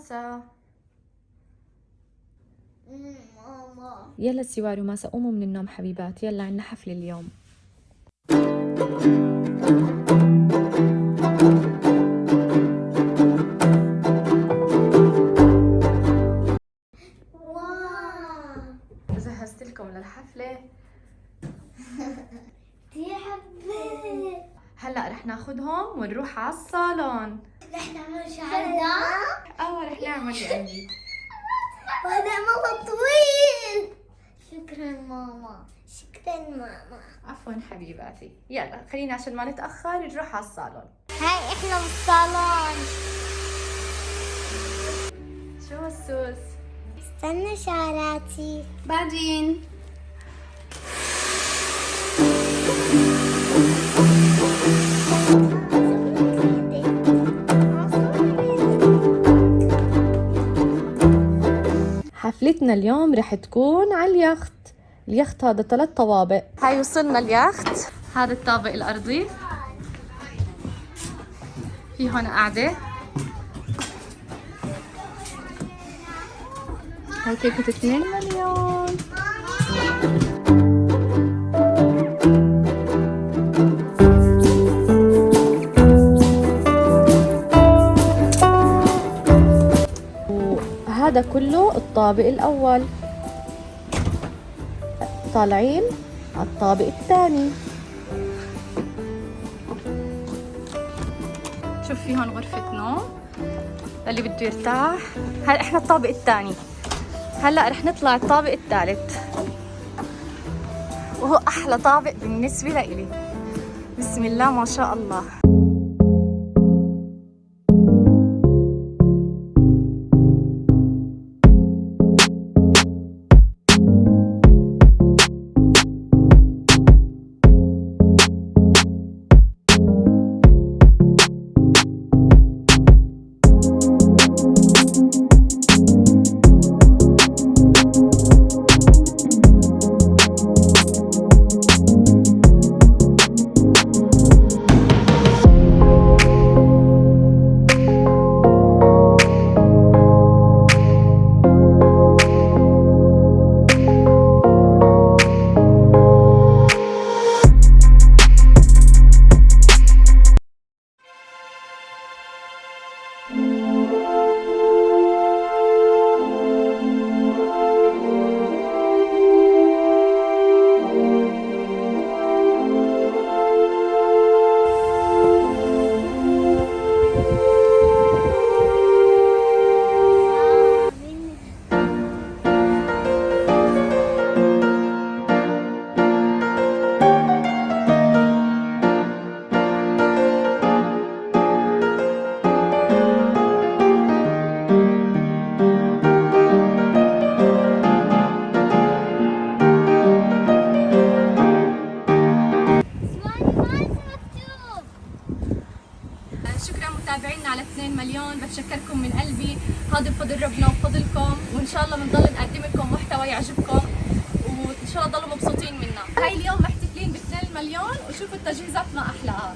ماسة. ماما يلا سواري وماسة قوموا من النوم حبيبات، يلا عنا حفلة اليوم. جهزت لكم للحفلة. كثير حبيت. هلا رح ناخدهم ونروح على الصالون. رح نعمل شعرنا. رح نعمل يا قلبي. وهذا ماما طويل. شكرا ماما، شكرا ماما. عفوا حبيباتي، يلا خلينا عشان ما نتأخر نروح على الصالون. هاي احنا بالصالون. شو السوس؟ استنى شعراتي. بعدين. حفلتنا اليوم رح تكون على اليخت. اليخت هذا 3 طوابق. هاي وصلنا اليخت. هذا الطابق الأرضي، في هون قاعدة. هاي كيكة 2 مليون. وهذا كله الطابق الأول. طالعين على الطابق الثاني. شوف في هون غرفة نوم اللي بده يرتاح. هلا احنا الطابق الثاني، هلا رح نطلع الطابق الثالث وهو احلى طابق بالنسبة لإلي. بسم الله ما شاء الله. شكرا متابعينا على 2 مليون، بتشكركم من قلبي. هذا بفضل ربنا وبفضلكم، وان شاء الله بنضل نقدم لكم محتوى يعجبكم وان شاء الله تضلوا مبسوطين منا. هاي اليوم محتفلين ب 2 مليون وشوفوا التجهيزات ما احلاها.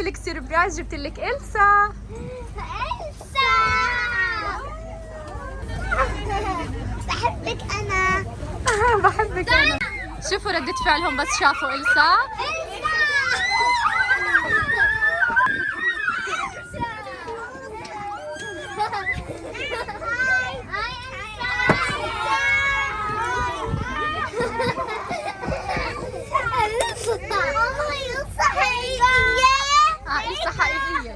لك سربرايز، جبت لك إلسا. بحبك أنا. بحبك أنا. شوفوا ردة فعلهم بس شافوا إلسا. إلسا حقيقية.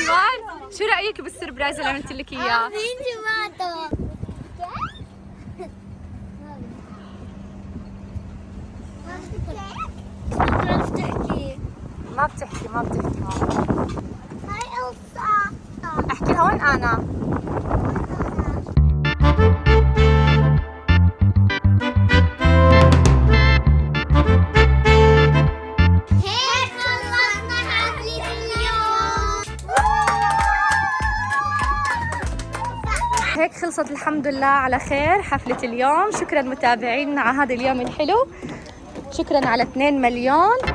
جوان شو رأيك بالسربرايز اللي عملت لك إياه؟ ما بتحكي ماما. هاي إلسا. احكي هون أنا. هيك خلصنا حفلة اليوم. هيك خلصت الحمد لله على خير حفلة اليوم. شكرا متابعينا على هذا اليوم الحلو. شكرا على 2 مليون.